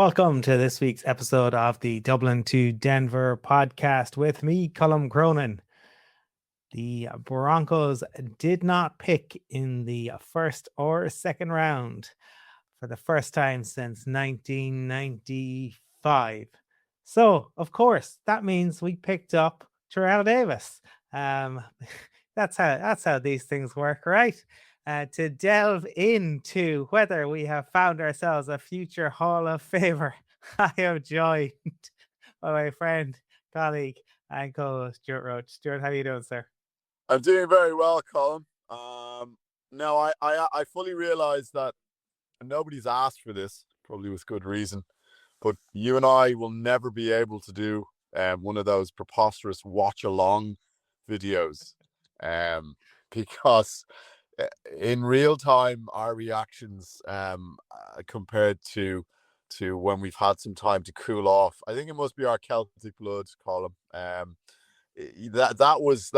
Welcome to this week's episode of the Dublin to Denver podcast with me, Colum Cronin. The Broncos did not pick in the first or second round for the first time since 1995. So, of course, that means we picked up Terrell Davis. That's how these things work, right? To delve into whether we have found ourselves a future Hall of Famer, I am joined by my friend, colleague, and co-host Stuart Roach. Stuart, how are you doing, sir? I'm doing very well, Colin. No, I fully realize that nobody's asked for this, probably with good reason, but you and I will never be able to do one of those preposterous watch-along videos because in real time, our reactions compared to when we've had some time to cool off, I think it must be our Celtic blood, Colin. That was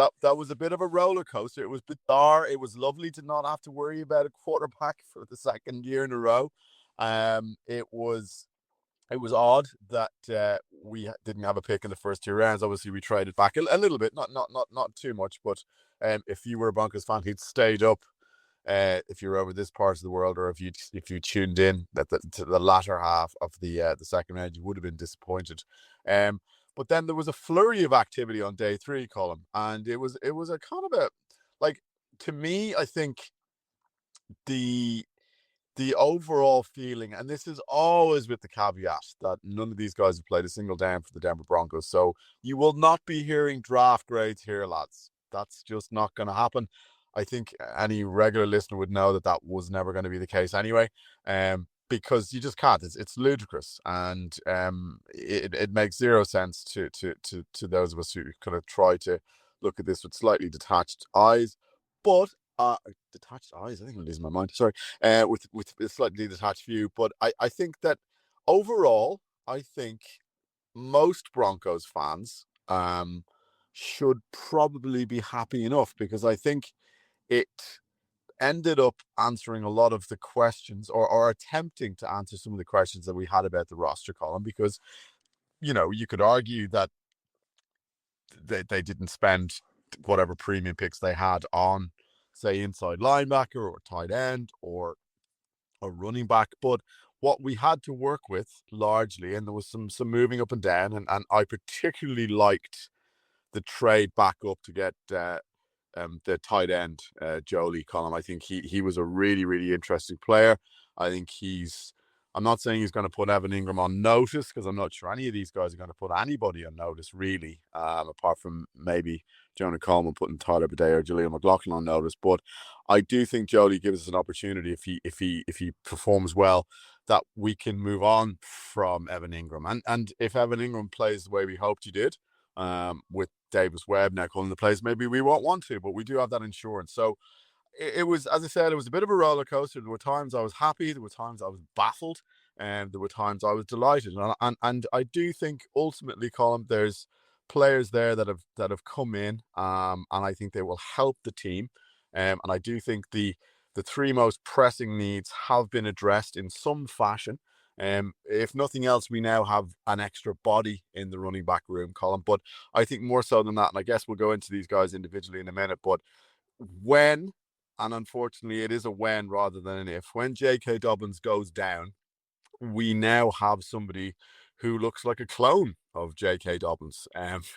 a bit of a roller coaster. It was bizarre. It was lovely to not have to worry about a quarterback for the second year in a row. It was odd that we didn't have a pick in the first two rounds. Obviously, we traded back a little bit, not too much. But if you were a Broncos fan who'd stayed up, if you're over this part of the world, or if you tuned in to the latter half of the second round, you would have been disappointed. But then there was a flurry of activity on day three, Colin, and it was a kind of a, like, to me, I think the overall feeling, and this is always with the caveat that none of these guys have played a single down for the Denver Broncos, so you will not be hearing draft grades here, lads. That's just not going to happen. I think any regular listener would know that was never going to be the case anyway. Because you just can't. It's ludicrous, and it makes zero sense to those of us who kind of try to look at this with slightly detached eyes. But detached eyes, I think I'm losing my mind. Sorry, with a slightly detached view. But I think that overall, I think most Broncos fans should probably be happy enough, because I think it ended up answering a lot of the questions, or attempting to answer some of the questions that we had about the roster, Colin, because, you could argue that they didn't spend whatever premium picks they had on, say, inside linebacker or tight end or a running back. But what we had to work with largely, and there was some moving up and down, and I particularly liked the trade back up to get the tight end, Jolie, Colin. I think he was a really, really interesting player. I think I'm not saying he's going to put Evan Ingram on notice, because I'm not sure any of these guys are going to put anybody on notice, really, apart from maybe Jonah Coleman putting Tyler Bidet or Jaleel McLaughlin on notice. But I do think Jolie gives us an opportunity, if he performs well, that we can move on from Evan Ingram. And if Evan Ingram plays the way we hoped he did, with Davis Webb now calling the plays, maybe we won't want to, but we do have that insurance. So it was, as I said, it was a bit of a roller coaster. There were times I was happy, there were times I was baffled, and there were times I was delighted. And I do think ultimately, Colin, there's players there that have come in, and I think they will help the team. And I do think the three most pressing needs have been addressed in some fashion. If nothing else, we now have an extra body in the running back room, Colin. But I think more so than that, and I guess we'll go into these guys individually in a minute, but when, and unfortunately it is a when rather than an if, when J.K. Dobbins goes down, we now have somebody who looks like a clone of J.K. Dobbins.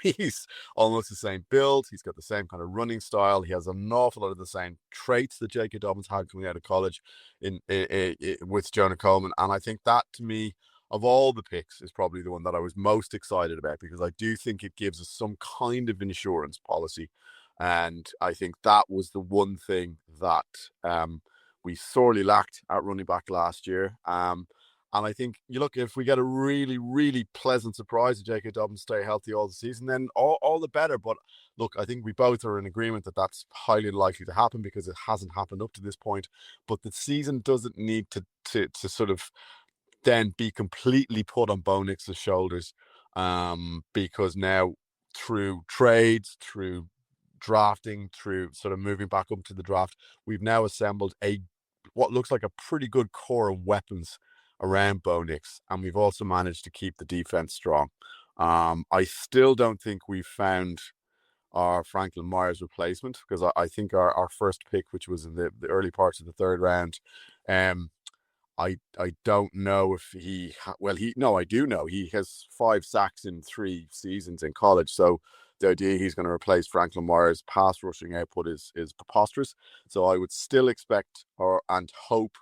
He's almost the same build. He's got the same kind of running style. He has an awful lot of the same traits that J.K. Dobbins had coming out of college with Jonah Coleman. And I think that, to me, of all the picks, is probably the one that I was most excited about, because I do think it gives us some kind of insurance policy. And I think that was the one thing that we sorely lacked at running back last year. And I think, if we get a really, really pleasant surprise of J.K. Dobbins stay healthy all the season, then all the better. But look, I think we both are in agreement that that's highly likely to happen, because it hasn't happened up to this point. But the season doesn't need to sort of then be completely put on Bo Nix's shoulders, because now, through trades, through drafting, through sort of moving back up to the draft, we've now assembled what looks like a pretty good core of weapons around Bo Nix, and we've also managed to keep the defense strong. I still don't think we've found our Franklin Myers replacement, because I think our first pick, which was in the early parts of the third round, um, I don't know if I do know he has 5 sacks in 3 seasons in college. So the idea he's going to replace Franklin Myers' pass rushing output is preposterous. So I would still expect and hope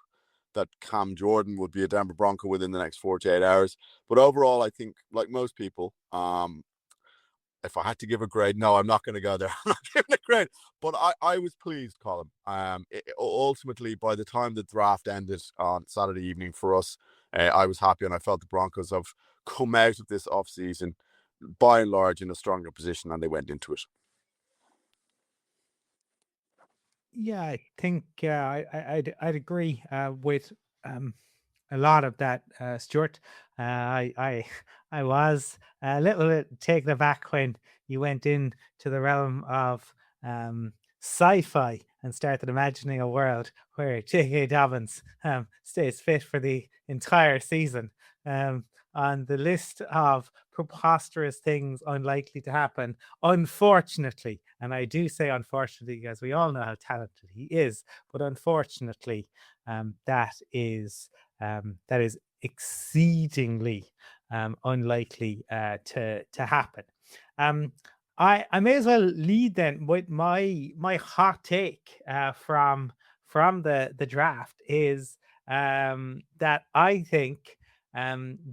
that Cam Jordan would be a Denver Bronco within the next 48 hours. But overall, I think, like most people, if I had to give a grade, no, I'm not going to go there. I'm not giving a grade. But I was pleased, Colin. Ultimately, by the time the draft ended on Saturday evening for us, I was happy, and I felt the Broncos have come out of this offseason by and large in a stronger position than they went into it. Yeah, I think I'd agree with a lot of that, Stuart. I was a little bit taken aback when you went into the realm of sci-fi and started imagining a world where J.K. Dobbins stays fit for the entire season. On the list of preposterous things unlikely to happen, unfortunately, and I do say unfortunately because we all know how talented he is, but unfortunately, that is exceedingly unlikely to happen. I may as well lead then with my hot take from the draft is that I think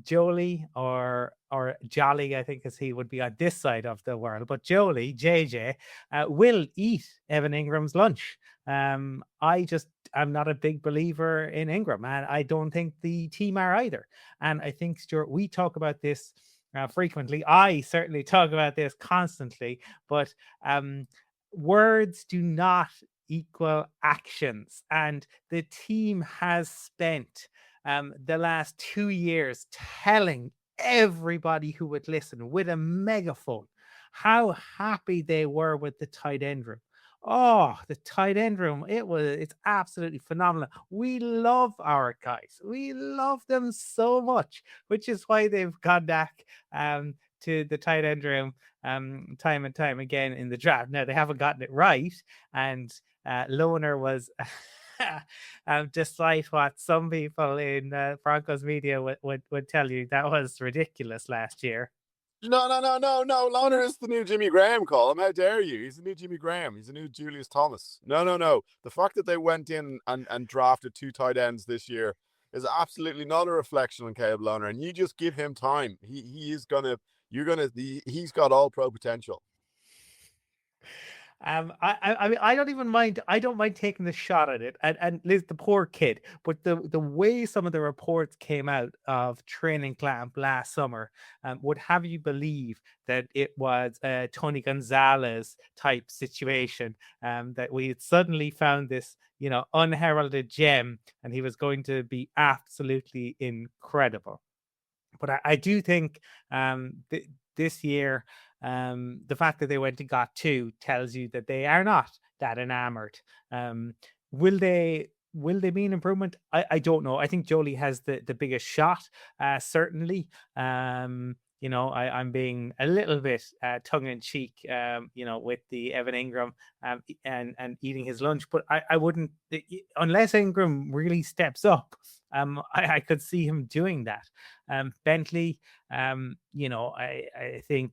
Jolie or Jolly, I think as he would be on this side of the world, but Jolie, JJ, will eat Evan Ingram's lunch. I'm not a big believer in Ingram, and I don't think the team are either. And I think, Stuart, we talk about this frequently. I certainly talk about this constantly, but words do not equal actions. And the team has spent the last 2 years telling everybody who would listen with a megaphone how happy they were with the tight end room. Oh, the tight end room. It's absolutely phenomenal. We love our guys. We love them so much, which is why they've gone back to the tight end room time and time again in the draft. Now they haven't gotten it right, and Loner was despite what some people in Broncos media would tell you, that was ridiculous last year. No. Loner is the new Jimmy Graham, Colin. How dare you? He's the new Jimmy Graham. He's the new Julius Thomas. No. The fact that they went in and drafted 2 tight ends this year is absolutely not a reflection on Caleb Loner. And you just give him time. He's he's got all pro potential. I mean, I don't even mind. I don't mind taking the shot at it. And Liz, the poor kid, but the way some of the reports came out of training camp last summer would have you believe that it was a Tony Gonzalez type situation. That we had suddenly found this, unheralded gem, and he was going to be absolutely incredible. But I do think this year, the fact that they went and got 2 tells you that they are not that enamored. Will they? Will they be an improvement? I don't know. I think Jolie has the biggest shot, certainly. I'm being a little bit tongue in cheek, with the Evan Ingram and eating his lunch. But I wouldn't, unless Ingram really steps up. I could see him doing that. Bentley, I think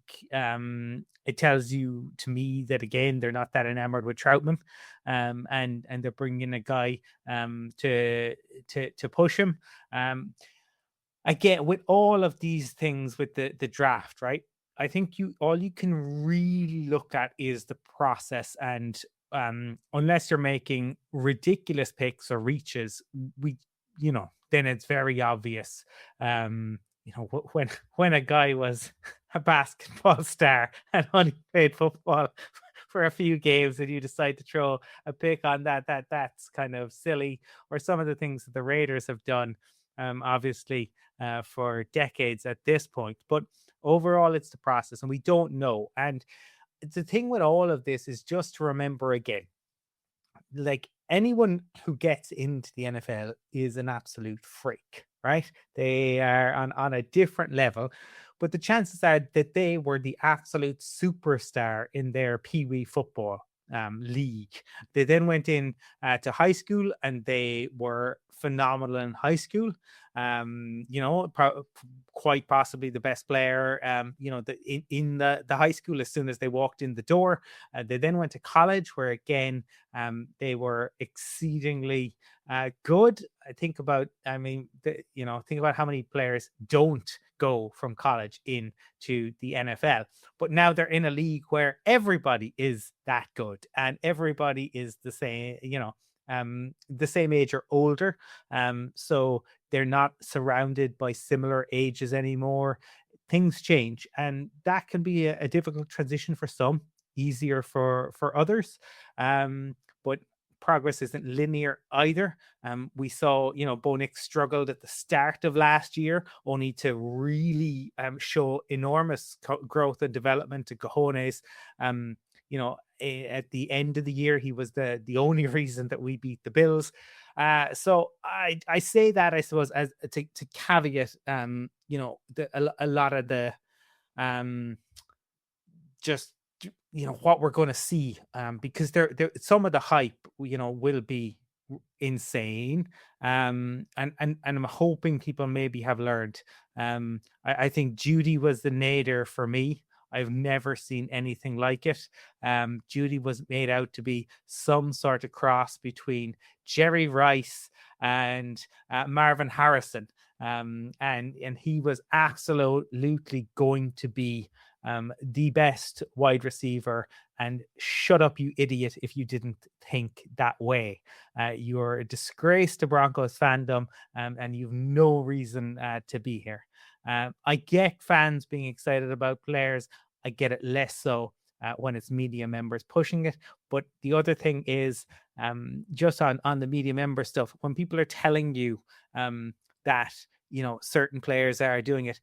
it tells you to me that again they're not that enamored with Troutman, and they're bringing in a guy to push him. Again, with all of these things with the draft, right? I think all you can really look at is the process, and unless you're making ridiculous picks or reaches, then it's very obvious. When a guy was a basketball star and only played football for a few games, and you decide to throw a pick on that's kind of silly. Or some of the things that the Raiders have done, obviously, for decades at this point. But overall, it's the process, and we don't know. And the thing with all of this is just to remember again, like anyone who gets into the NFL is an absolute freak, right? They are on a different level. But the chances are that they were the absolute superstar in their Pee Wee football league. They then went in to high school and they were phenomenal in high school. Quite possibly the best player, in the high school as soon as they walked in the door. They then went to college where again they were exceedingly good. Think about how many players don't go from college into the NFL. But now they're in a league where everybody is that good and everybody is the same, the same age or older. So they're not surrounded by similar ages anymore. Things change, and that can be a difficult transition for some, easier for others. But progress isn't linear either. We saw, Bo Nix struggled at the start of last year, only to really show enormous growth and development to cojones. At the end of the year, he was the only reason that we beat the Bills. So I say that, I suppose, as to caveat, a lot of the just what we're going to see, because there some of the hype will be insane, and I'm hoping people maybe have learned. I think Judy was the nadir for me. I've never seen anything like it. Judy was made out to be some sort of cross between Jerry Rice and Marvin Harrison, and he was absolutely going to be the best wide receiver. And shut up, you idiot, if you didn't think that way. You're a disgrace to Broncos fandom, and you've no reason to be here. I get fans being excited about players. I get it less so when it's media members pushing it. But the other thing is, just on the media member stuff, when people are telling you that certain players are doing it,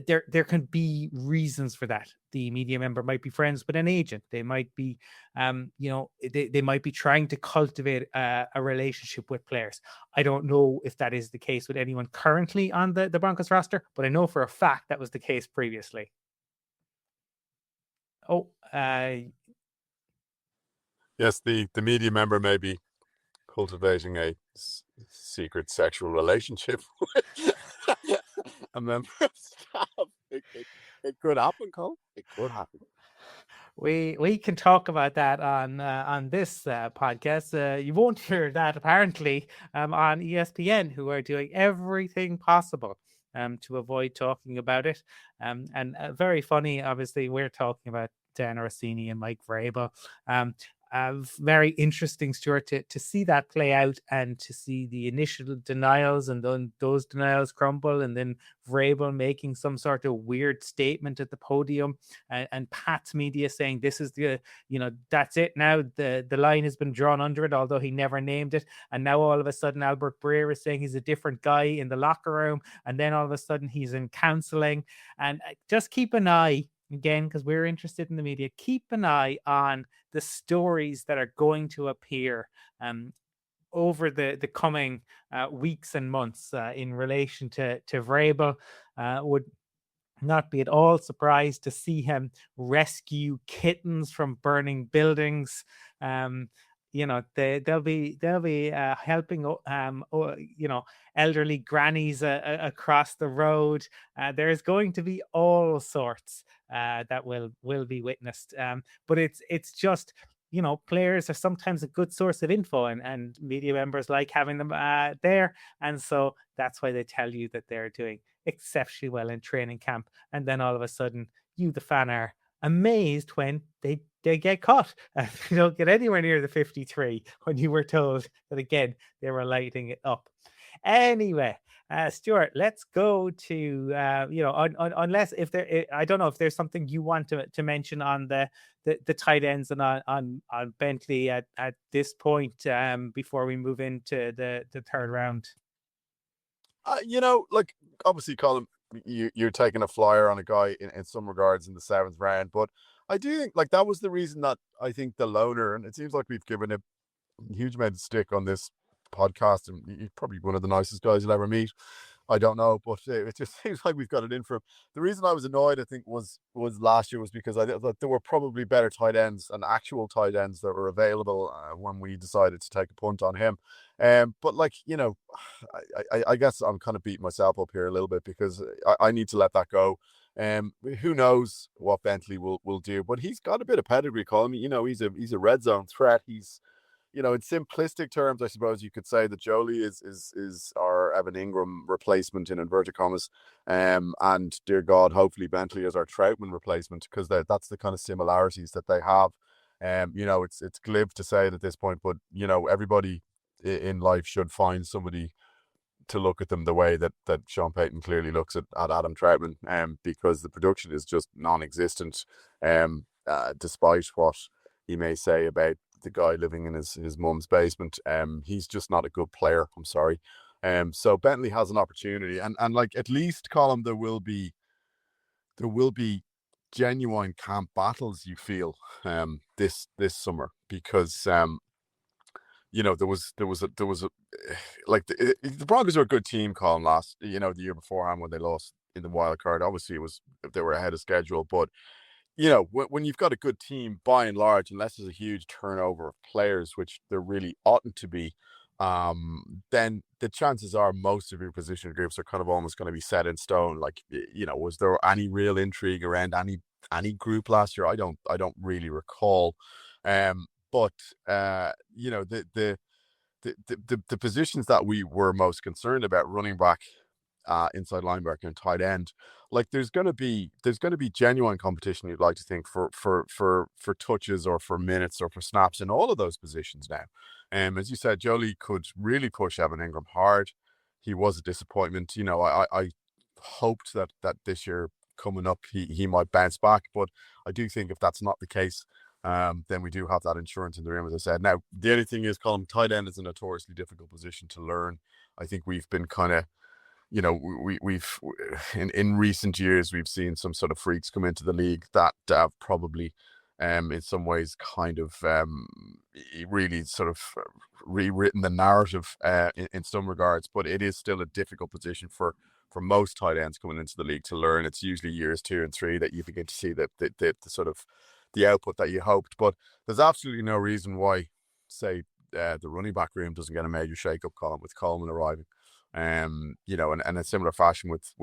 there can be reasons for that. The media member might be friends with an agent. They might be, they might be trying to cultivate a relationship with players. I don't know if that is the case with anyone currently on the Broncos roster, but I know for a fact that was the case previously. Yes, the media member may be cultivating a secret sexual relationship with a member of staff. It could happen, Cole. It could happen. We can talk about that on this podcast. You won't hear that apparently on ESPN, who are doing everything possible to avoid talking about it. And very funny, obviously, we're talking about Dan Rossini and Mike Vrabel. Very interesting, Stuart, to see that play out and to see the initial denials and then those denials crumble, and then Vrabel making some sort of weird statement at the podium, and Pat's media saying this is that's it now. The line has been drawn under it, although he never named it. And now all of a sudden Albert Breer is saying he's a different guy in the locker room, and then all of a sudden he's in counseling. And just keep an eye, again, because we're interested in the media, keep an eye on the stories that are going to appear over the coming weeks and months in relation to Vrabel. Would not be at all surprised to see him rescue kittens from burning buildings. They'll be helping elderly grannies across the road. There's going to be all sorts that will be witnessed. But it's just, players are sometimes a good source of info, and media members like having them there. And so that's why they tell you that they're doing exceptionally well in training camp. And then all of a sudden, you, the fan, are amazed when they get caught. They don't get anywhere near the 53 when you were told that, again, they were lighting it up. Anyway, Stuart, let's go to unless if there, I don't know if there's something you want to mention on the tight ends and on Bentley at this point before we move into the third round. Like, obviously, Colin, you're taking a flyer on a guy in some regards in the seventh round, but I do think, like, that was the reason that I think the loner, and it seems like we've given a huge amount of stick on this podcast, and he's probably one of the nicest guys you'll ever meet. I don't know, but it just seems like we've got it in for him. The reason I was annoyed, I think, was last year was because I thought there were probably better tight ends and actual tight ends that were available when we decided to take a punt on him. But like, I guess I'm kind of beating myself up here a little bit because I need to let that go. Who knows what Bentley will do, but he's got a bit of pedigree, Colin. He's a red zone threat. He's in simplistic terms, I suppose you could say that Jolie is our Evan Ingram replacement in inverted commas, and dear God, hopefully Bentley is our Troutman replacement because that's the kind of similarities that they have. It's glib to say it at this point, but everybody in life should find somebody to look at them the way that Sean Payton clearly looks at Adam Troutman, because the production is just non-existent, despite what he may say about the guy living in his mum's basement. He's just not a good player. I'm sorry. So Bentley has an opportunity, and like at least, Colin, there will be genuine camp battles. You feel this summer because there was a like the Broncos are a good team, Colin, the year beforehand when they lost in the wild card. Obviously, they were ahead of schedule, but when you've got a good team, by and large, unless there's a huge turnover of players, which there really oughtn't to be, then the chances are most of your position groups are kind of almost going to be set in stone. Like, was there any real intrigue around any group last year? I don't really recall. But the positions that we were most concerned about, running back, inside linebacker, and tight end, like there's going to be genuine competition, you'd like to think, for touches or for minutes or for snaps in all of those positions now. As you said, Jolie could really push Evan Ingram hard. He was a disappointment. I hoped that this year coming up he might bounce back, but I do think if that's not the case, then we do have that insurance in the room, as I said. Now, the only thing is, Colin, tight end is a notoriously difficult position to learn. I think we've been kind of, we've in recent years we've seen some sort of freaks come into the league that have probably, in some ways, kind of really sort of rewritten the narrative in some regards. But it is still a difficult position for most tight ends coming into the league to learn. It's usually years 2 and 3 that you begin to see the sort of the output that you hoped. But there's absolutely no reason why, say, the running back room doesn't get a major shake-up, Colin, with Coleman arriving. And in a similar fashion with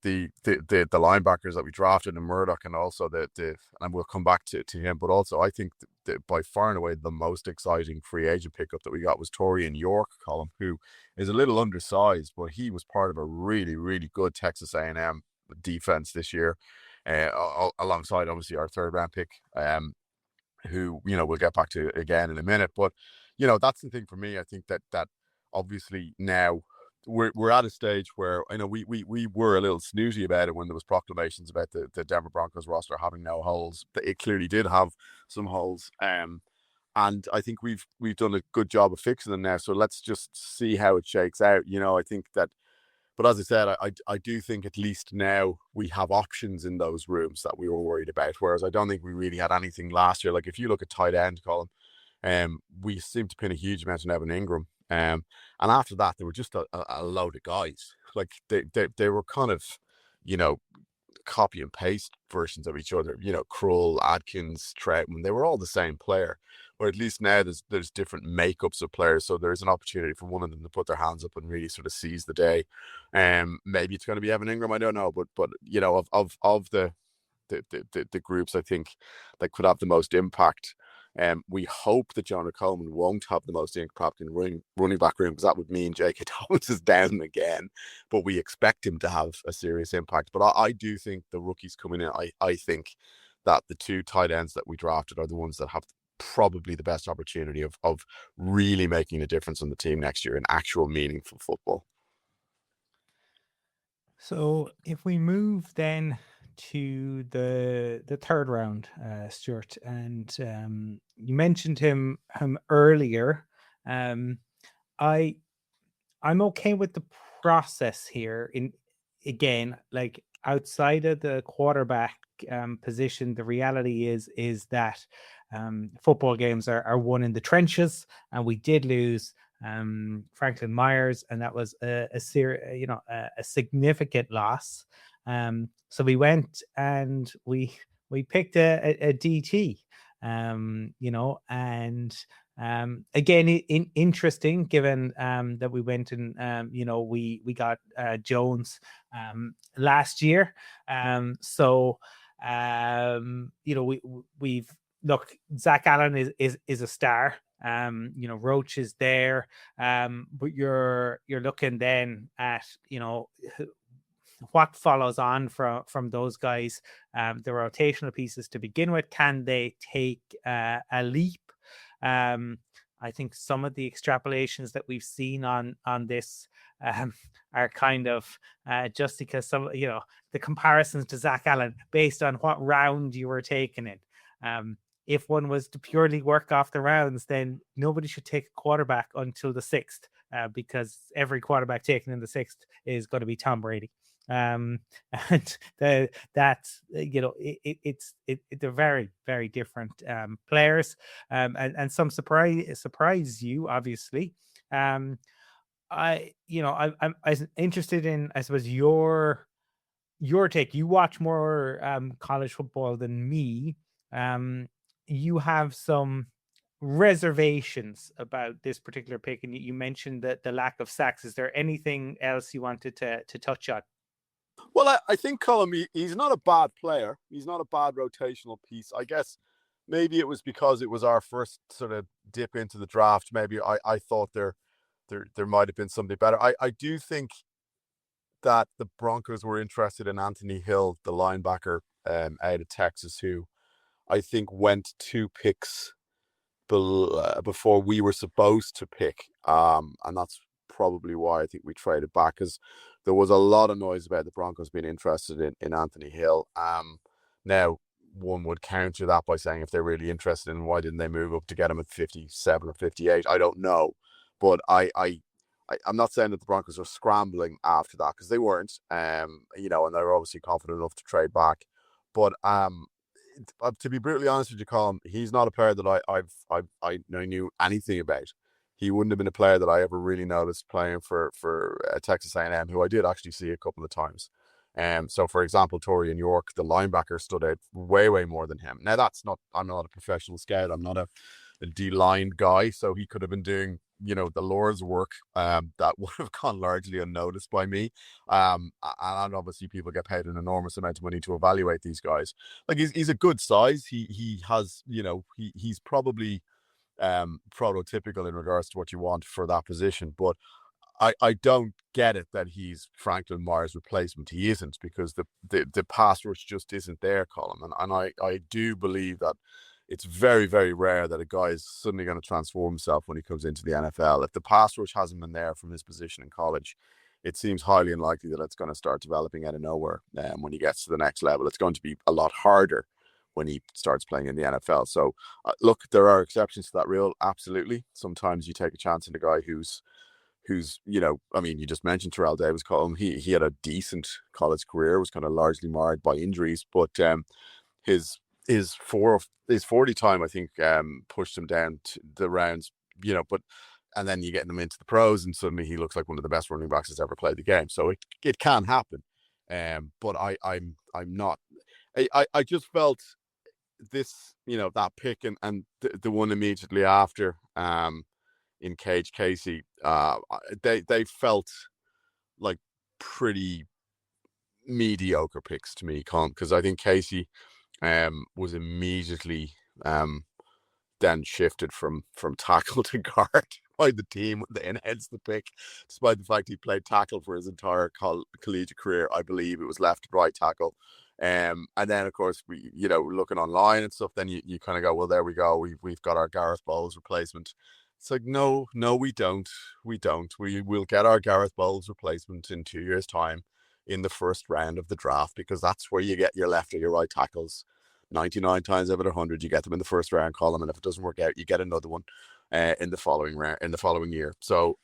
the linebackers that we drafted in Murdoch, and also and we'll come back to him, but also I think that by far and away the most exciting free agent pickup that we got was Torian York, Colin, who is a little undersized, but he was part of a really, really good Texas A&M defense this year, alongside obviously our third round pick, who we'll get back to again in a minute. But that's the thing for me. I think that obviously now we're at a stage where we were a little snooty about it when there was proclamations about the Denver Broncos roster having no holes. It clearly did have some holes, and I think we've done a good job of fixing them now. So let's just see how it shakes out. I think that. But as I said, I do think at least now we have options in those rooms that we were worried about. Whereas I don't think we really had anything last year. Like if you look at tight end, Colin, we seemed to pin a huge amount on Evan Ingram. And after that, there were just a load of guys. Like they were kind of, copy and paste versions of each other. Krull, Adkins, Troutman, they were all the same player. Or at least now there's different makeups of players, so there's an opportunity for one of them to put their hands up and really sort of seize the day. Maybe it's going to be Evan Ingram, I don't know, but of the groups, I think that could have the most impact. We hope that Jonah Coleman won't have the most impact in running back room, because that would mean J.K. Dobbins is down again. But we expect him to have a serious impact. But I do think the rookies coming in, I think that the two tight ends that we drafted are the ones that have probably the best opportunity of really making a difference on the team next year in actual meaningful football. So if we move then to the third round, Stuart, and you mentioned him earlier. I'm okay with the process here. Again, like outside of the quarterback position, the reality is that football games are won in the trenches, and we did lose Franklin Myers, and that was a significant loss. So we went and we picked a DT, and again, interesting given that we went and we got Jones last year. So we've look, Zach Allen is a star. Roach is there, but you're looking then at what follows on from those guys, the rotational pieces to begin with. Can they take a leap? I think some of the extrapolations that we've seen on this are kind of just because the comparisons to Zach Allen based on what round you were taken in. If one was to purely work off the rounds, then nobody should take a quarterback until the sixth, because every quarterback taken in the sixth is going to be Tom Brady. And that's they're very, very different players, and some surprise you, obviously. I'm interested in, I suppose, your take. You watch more college football than me. You have some reservations about this particular pick, and you mentioned that the lack of sacks. Is there anything else you wanted to touch on? Well, I think Colum, he's not a bad player. He's not a bad rotational piece. I guess maybe it was because it was our first sort of dip into the draft. Maybe I thought there might have been something better. I do think that the Broncos were interested in Anthony Hill, the linebacker out of Texas, who I think went 2 picks before we were supposed to pick. And that's probably why I think we traded back, because there was a lot of noise about the Broncos being interested in Anthony Hill. Now, one would counter that by saying, if they're really interested in, why didn't they move up to get him at 57 or 58? I don't know. But I'm not saying that the Broncos are scrambling after that, because they weren't, and they were obviously confident enough to trade back. But to be brutally honest with you, Colin, he's not a player that I knew anything about. He wouldn't have been a player that I ever really noticed playing for Texas A&M, who I did actually see a couple of times. So, for example, Torian York, the linebacker, stood out way, way more than him. Now, I'm not a professional scout. I'm not a D-line guy, so he could have been doing, the Lord's work that would have gone largely unnoticed by me. And obviously people get paid an enormous amount of money to evaluate these guys. Like, he's a good size. He has, he's probably prototypical in regards to what you want for that position. But I don't get it that he's Franklin Myers' replacement. He isn't, because the pass rush just isn't there, Colin. And I do believe that it's very, very rare that a guy is suddenly going to transform himself when he comes into the NFL. If the pass rush hasn't been there from his position in college, it seems highly unlikely that it's going to start developing out of nowhere. When he gets to the next level, it's going to be a lot harder when he starts playing in the NFL. So, look, there are exceptions to that rule. Absolutely. Sometimes you take a chance on a guy who's, you just mentioned Terrell Davis. Colin, he had a decent college career, was kind of largely marred by injuries, but his 40 time, I think, pushed him down to the rounds, and then you get him into the pros, and suddenly he looks like one of the best running backs that's ever played the game. So it can happen. But I'm not. I just felt this, that pick and the one immediately after, in Cage Casey, they felt like pretty mediocre picks to me, because I think Casey was immediately then shifted from tackle to guard by the team, and hence the pick, despite the fact he played tackle for his entire collegiate career. I believe it was left and right tackle. And then, of course, we, looking online and stuff, then you kind of go, well, there we go. We've got our Gareth Bowles replacement. It's like, no, we don't. We will get our Gareth Bowles replacement in 2 years' time in the first round of the draft, because that's where you get your left or your right tackles. 99 times out of 100, you get them in the first round, Column, and if it doesn't work out, you get another one in the following round, in the following year. So,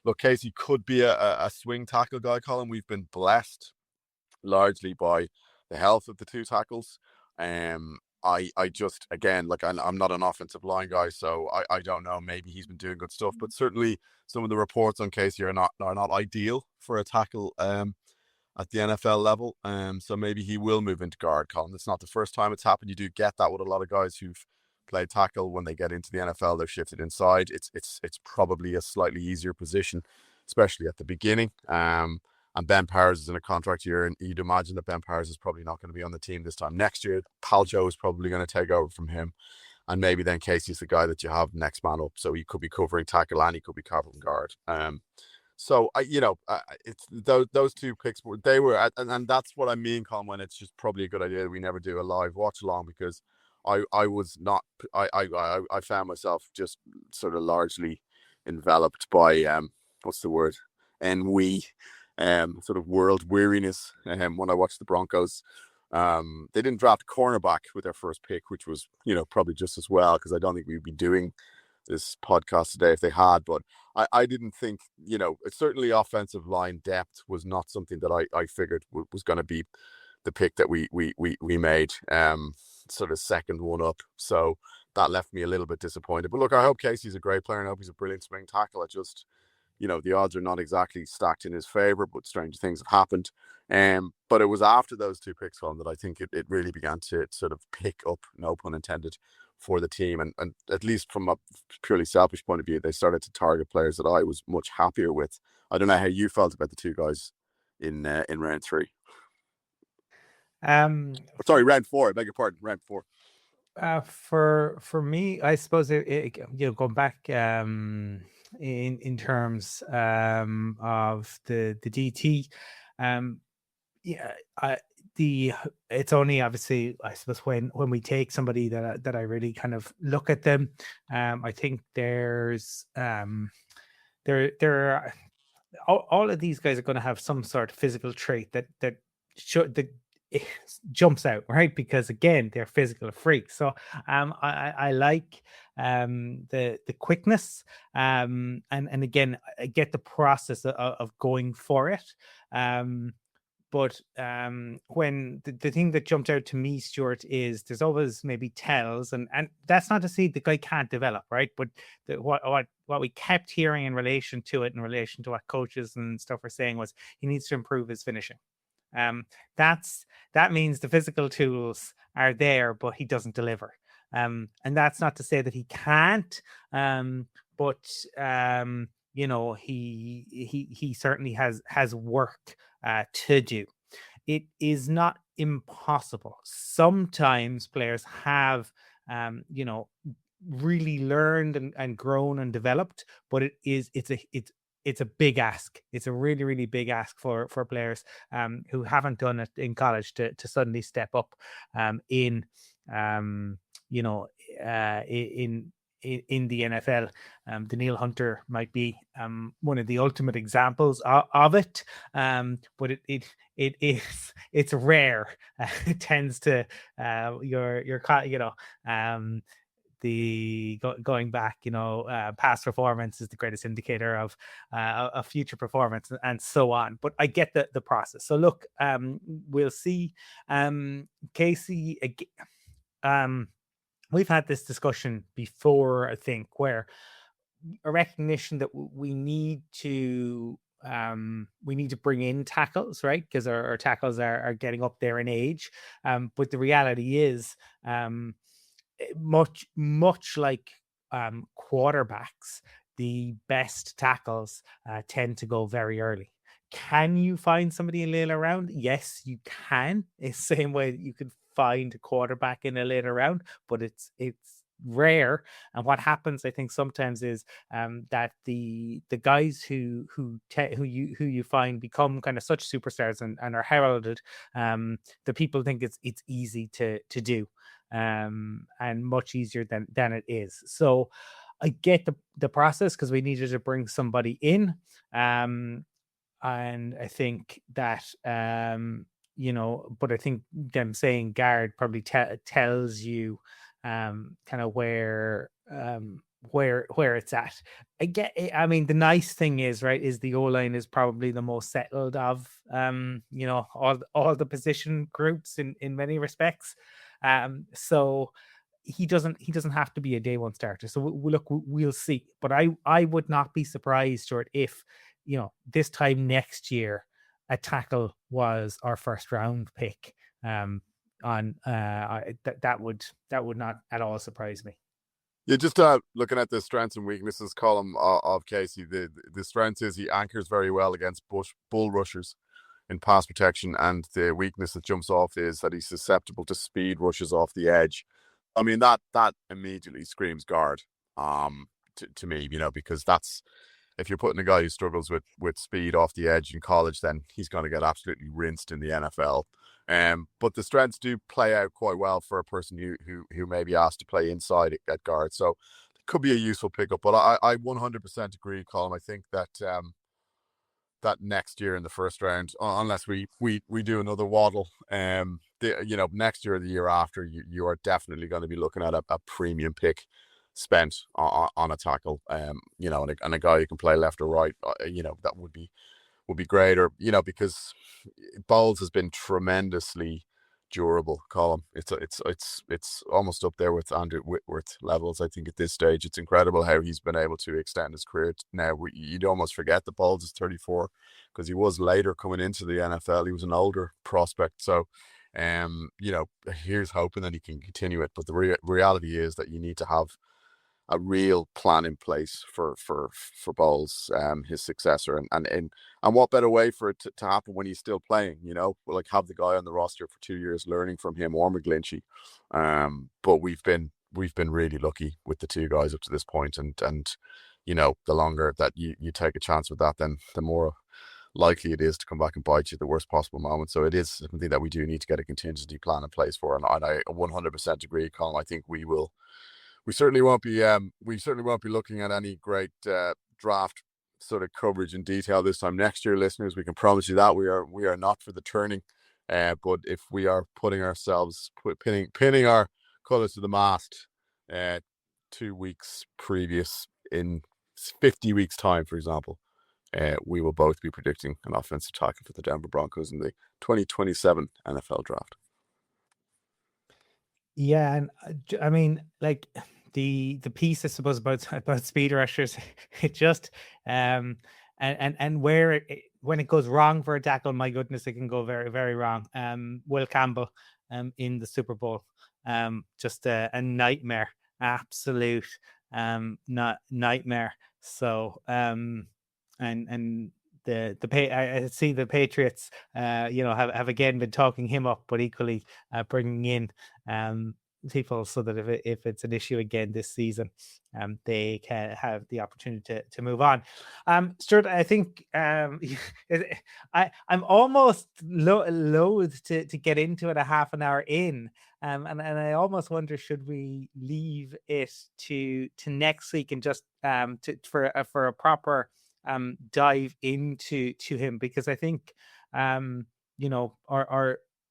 look, Casey could be a swing tackle guy, Colin. We've been blessed largely by the health of the two tackles. I just, again, like, I'm not an offensive line guy, so I don't know. Maybe he's been doing good stuff, but certainly some of the reports on Casey are not ideal for a tackle at the NFL level. So maybe he will move into guard, Colin. It's not the first time it's happened. You do get that with a lot of guys who've played tackle. When they get into the NFL, they're shifted inside. It's probably a slightly easier position, especially at the beginning. And Ben Powers is in a contract year, and you'd imagine that Ben Powers is probably not going to be on the team this time next year. Pal Joe is probably going to take over from him. And maybe then Casey's the guy that you have next man up. So he could be covering tackle and he could be covering guard. So it's those two picks, they were, and that's what I mean, Colin, when it's just probably a good idea that we never do a live watch along, because I was not, I found myself just sort of largely enveloped by what's the word, ennui, sort of world weariness when I watched the Broncos. They didn't draft cornerback with their first pick, which was, probably just as well, because I don't think we'd be doing this podcast today if they had. But I didn't think, certainly offensive line depth was not something that I figured was going to be the pick that we made, sort of second one up. So that left me a little bit disappointed. But look, I hope Casey's a great player, and I hope he's a brilliant swing tackle. I just, the odds are not exactly stacked in his favor, but strange things have happened. But it was after those two picks on that I think it really began to sort of pick up, no pun intended, for the team. And at least from a purely selfish point of view, they started to target players that I was much happier with. I don't know how you felt about the two guys in round 3. Sorry, round 4. I beg your pardon, round 4. For me, I suppose going back in terms of the DT, it's only obviously, I suppose, when we take somebody that I really kind of look at them. I think there's there are all of these guys are going to have some sort of physical trait that it jumps out, right? Because again, they're physical freaks. So I like the quickness, and again, I get the process of going for it. But when the thing that jumped out to me, Stuart, is there's always maybe tells, and that's not to say the guy can't develop, right? But what we kept hearing in relation to what coaches and stuff were saying was he needs to improve his finishing. That means the physical tools are there, but he doesn't deliver. And that's not to say that he can't, but he certainly has work to do. It is not impossible. Sometimes players have, really learned and grown and developed, but it's a big ask. It's a really, really big ask for players who haven't done it in college to suddenly step up in the NFL. Daniil Hunter might be one of the ultimate examples of it, but it's rare. It tends to going back, past performance is the greatest indicator of future performance, and so on. But I get the process. So look, we'll see. Casey, we've had this discussion before, I think, where a recognition that we need to bring in tackles, right? Because our tackles are getting up there in age. But the reality is, much like quarterbacks, the best tackles tend to go very early. Can you find somebody in later round? Yes, you can. It's the same way that you could find a quarterback in a later round, but it's rare. And what happens, I think, sometimes is that the guys who you find become kind of such superstars and are heralded, the people think it's easy to do, and much easier than it is. So I get the process, because we needed to bring somebody in, and I think that but I think them saying guard probably tells you kind of where it's at. I mean, the nice thing is, right, is the O-line is probably the most settled of all the position groups in many respects. So he doesn't have to be a day one starter. So we'll see. But I would not be surprised, Stuart, if this time next year a tackle was our first round pick. That would not at all surprise me. Yeah, just looking at the strengths and weaknesses column of Casey, the strength is he anchors very well against bull rushers in pass protection, and the weakness that jumps off is that he's susceptible to speed rushes off the edge. I mean, that immediately screams guard to me, because that's, if you're putting a guy who struggles with speed off the edge in college, then he's going to get absolutely rinsed in the NFL. But the strengths do play out quite well for a person who may be asked to play inside at guard. So it could be a useful pickup. But I 100% agree, Colin. I think that that next year in the first round, unless we do another waddle, next year or the year after, you are definitely going to be looking at a premium pick spent on a tackle, and a guy who can play left or right, that would be great. Or because Bowles has been tremendously durable, Colin. It's almost up there with Andrew Whitworth levels. I think at this stage, it's incredible how he's been able to extend his career. Now you'd almost forget that Bowles is 34 because he was later coming into the NFL. He was an older prospect, so here's hoping that he can continue it. But the reality is that you need to have a real plan in place for Bowles, his successor, and what better way for it to happen when he's still playing, like have the guy on the roster for 2 years learning from him or McGlinchey. But we've been really lucky with the two guys up to this point, and the longer that you take a chance with that, then the more likely it is to come back and bite you at the worst possible moment. So it is something that we do need to get a contingency plan in place for, and I 100% agree, Colin. I think we certainly won't be looking at any great draft sort of coverage in detail this time next year, listeners. We can promise you that we are not for the turning. But if we are putting ourselves pinning our colours to the mast 2 weeks previous in 50 weeks time, for example, we will both be predicting an offensive tackle for the Denver Broncos in the 2027 NFL draft. Yeah, and I mean, like the piece, I suppose, about speed rushers, it just and where when it goes wrong for a tackle, my goodness, it can go very, very wrong. Will Campbell in the Super Bowl, just a nightmare, absolute nightmare. So and I see the Patriots have again been talking him up, but equally bringing in people so that if it's an issue again this season, they can have the opportunity to move on. Stuart, I think I'm almost loath to get into it a half an hour in, and I almost wonder, should we leave it to next week and just for a proper dive into him, because I think our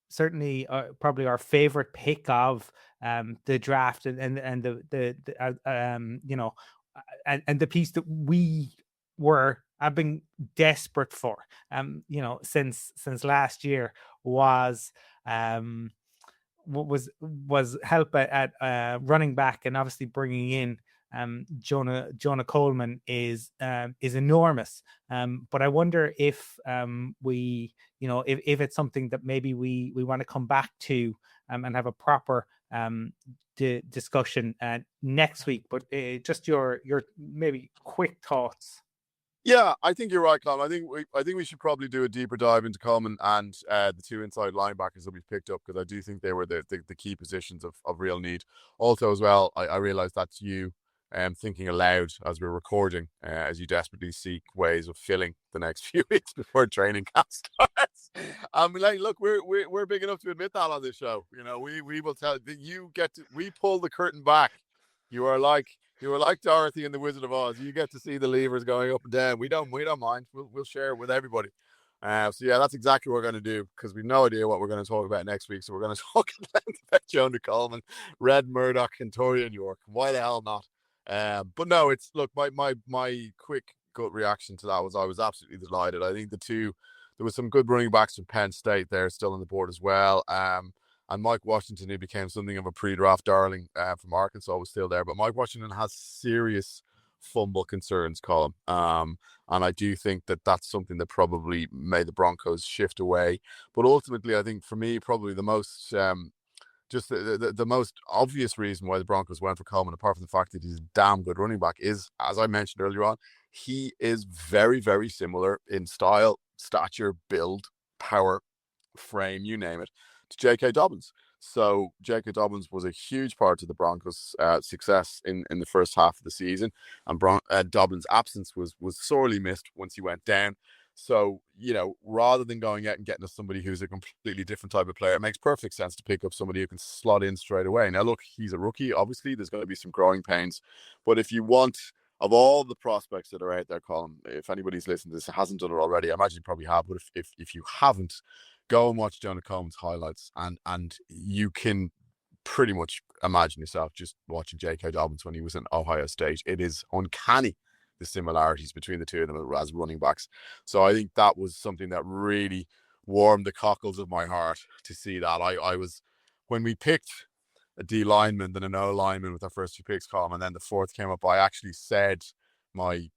certainly probably our favorite pick of the draft and the piece that we have been desperate for since last year was help at running back, and obviously bringing in Jonah Coleman is enormous. But I wonder if if it's something that maybe we want to come back to and have a proper discussion next week. But just your maybe quick thoughts. Yeah, I think you're right, Colin. I think we should probably do a deeper dive into Coleman and the two inside linebackers that we've picked up, because I do think they were the key positions of real need. Also, as well, I realize that's you thinking aloud as we're recording, as you desperately seek ways of filling the next few weeks before training camp starts. Look, we're big enough to admit that on this show. We will tell you, we pull the curtain back. You are like Dorothy in the Wizard of Oz. You get to see the levers going up and down. We don't mind. We'll share it with everybody. So yeah, that's exactly what we're going to do, because we've no idea what we're going to talk about next week. So we're going to talk about Jonah Coleman, Red Murdoch, and Torian York. Why the hell not? But no, it's look, my quick gut reaction to that was I was absolutely delighted. I think there was some good running backs from Penn State there still on the board as well. And Mike Washington, who became something of a pre-draft darling from Arkansas, was still there. But Mike Washington has serious fumble concerns, Colin. And I do think that that's something that probably made the Broncos shift away. But ultimately, I think for me, probably the most just the most obvious reason why the Broncos went for Coleman, apart from the fact that he's a damn good running back, is, as I mentioned earlier on, he is very, very similar in style, stature, build, power, frame, you name it, to J.K. Dobbins. So J.K. Dobbins was a huge part of the Broncos' success in the first half of the season, and Dobbins' absence was sorely missed once he went down. So, rather than going out and getting us somebody who's a completely different type of player, it makes perfect sense to pick up somebody who can slot in straight away. Now, look, he's a rookie. Obviously, there's going to be some growing pains. But if you want, of all the prospects that are out there, Colin, if anybody's listening to this hasn't done it already, I imagine you probably have. But if you haven't, go and watch Jonah Combs highlights, and you can pretty much imagine yourself just watching J.K. Dobbins when he was in Ohio State. It is uncanny, the similarities between the two of them as running backs. So I think that was something that really warmed the cockles of my heart to see that. I was, when we picked a D lineman, then an O lineman with our first two picks, Colin, and then the fourth came up, I actually said, my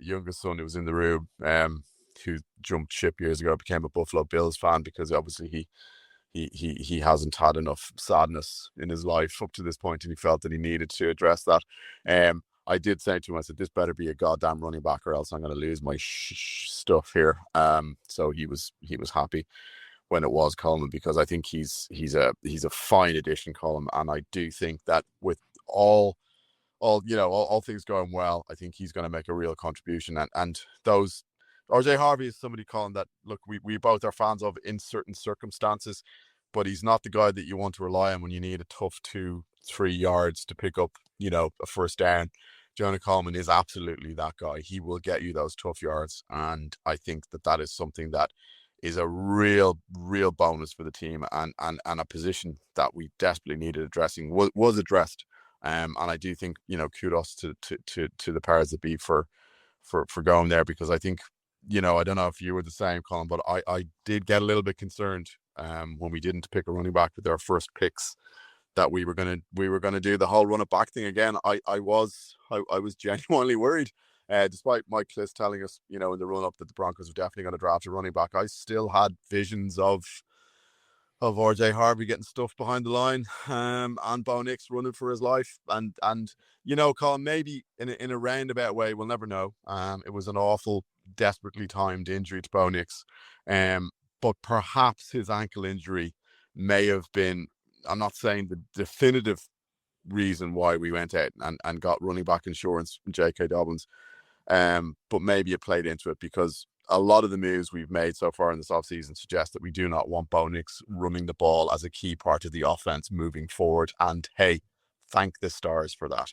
youngest son who was in the room, who jumped ship years ago, became a Buffalo Bills fan, because obviously he hasn't had enough sadness in his life up to this point, and he felt that he needed to address that. I did say to him, I said, this better be a goddamn running back, or else I'm going to lose my stuff here. So he was happy when it was Coleman, because I think he's a fine addition, Colin, and I do think that with all things going well, I think he's going to make a real contribution. And those RJ Harvey is somebody, Colin, that, look, we both are fans of in certain circumstances, but he's not the guy that you want to rely on when you need a tough 2-3 yards to pick up, a first down. Jonah Coleman is absolutely that guy. He will get you those tough yards, and I think that is something that is a real bonus for the team, and a position that we desperately needed addressing was addressed. And I do think, kudos to the powers that be for going there, because I think, I don't know if you were the same, Colin, but I did get a little bit concerned when we didn't pick a running back with our first picks, that we were gonna do the whole run it back thing again. I was genuinely worried, despite Mike Kliss telling us, in the run up, that the Broncos were definitely going to draft a running back. I still had visions of RJ Harvey getting stuffed behind the line, and Bo Nix running for his life, and Colin, maybe in a roundabout way, we'll never know. It was an awful, desperately timed injury to Bo Nix, but perhaps his ankle injury may have been, I'm not saying the definitive reason why we went out and got running back insurance from J.K. Dobbins, but maybe it played into it, because a lot of the moves we've made so far in this offseason suggest that we do not want Bo Nix running the ball as a key part of the offense moving forward. And hey, thank the stars for that.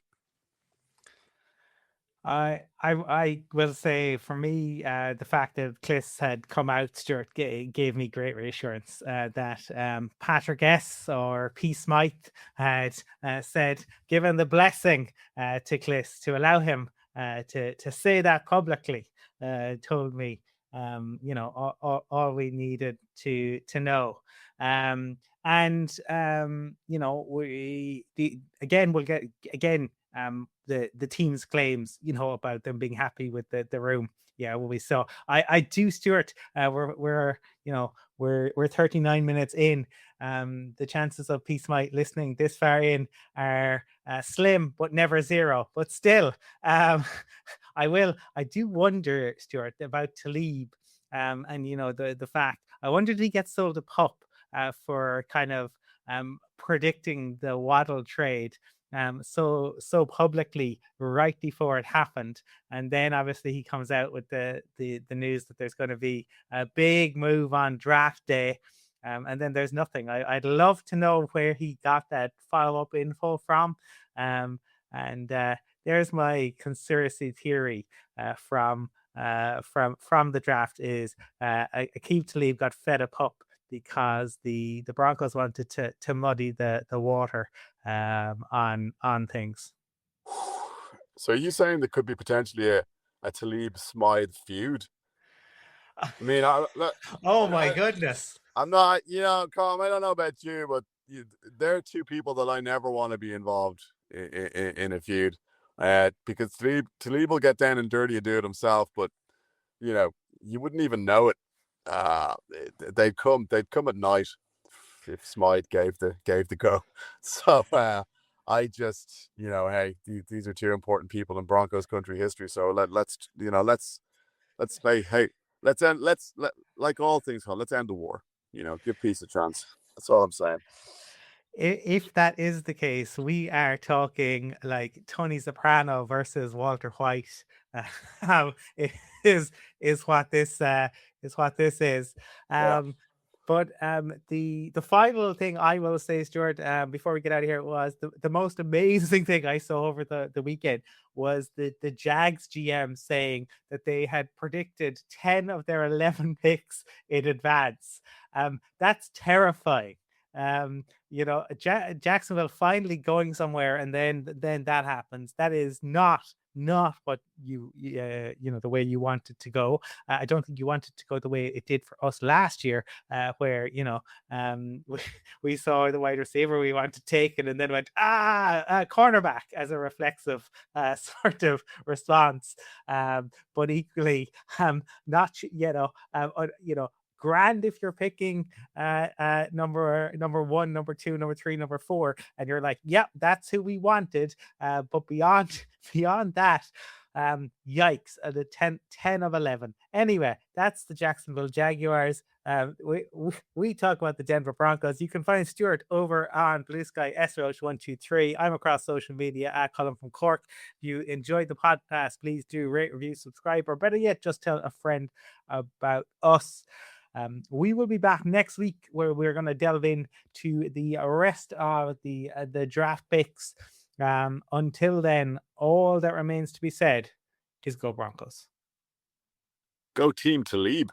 I will say, for me, the fact that Kliss had come out, Stuart, gave me great reassurance that Patrick S. or P. Smythe had said, given the blessing to Kliss to allow him to say that publicly, told me, all we needed to know. We'll get the team's claims, about them being happy with the room. Yeah, well, we saw. I do, Stuart. We're 39 minutes in. The chances of Peace Might listening this far in are slim, but never zero. But still, I do wonder, Stuart, about Talib, and the fact. I wonder, did he get sold a pup for kind of predicting the Waddle trade so publicly right before it happened, and then obviously he comes out with the news that there's going to be a big move on draft day, and then there's nothing. I'd love to know where he got that follow-up info from, and there's my conspiracy theory from the draft is Aqib Talib got fed a pup because the Broncos wanted to muddy the water on things. So are you saying there could be potentially a Talib Smythe feud? I mean, oh my goodness! I'm not, Colin, I don't know about you, but they're two people that I never want to be involved in a feud, because Talib will get down and dirty and do it himself, but you wouldn't even know it. They'd come at night if Smythe gave the go. So I just, hey, these are two important people in Broncos country history. So let's say, hey, like all things, let's end the war. Give peace a chance. That's all I'm saying. If that is the case, we are talking like Tony Soprano versus Walter White. Um, is is what this is what this is. Yeah. But the final thing I will say, Stuart, before we get out of here, was the most amazing thing I saw over the weekend was the Jags GM saying that they had predicted 10 of their 11 picks in advance. That's terrifying. Jacksonville finally going somewhere, and then that happens. That is not what the way you want it to go. I don't think you want it to go the way it did for us last year, where we saw the wide receiver we want to take it, and then went cornerback as a reflexive sort of response. But equally, not grand if you're picking number one, number two, number three, number four, and you're like, yep, that's who we wanted. But beyond that, yikes, the 10 of 11. Anyway, that's the Jacksonville Jaguars. We talk about the Denver Broncos. You can find Stuart over on Blue Sky SRoach123. I'm across social media at Colum from Cork. If you enjoyed the podcast, please do rate, review, subscribe, or better yet, just tell a friend about us. We will be back next week where we're going to delve into the rest of the draft picks. Until then, all that remains to be said is go Broncos. Go team Talib.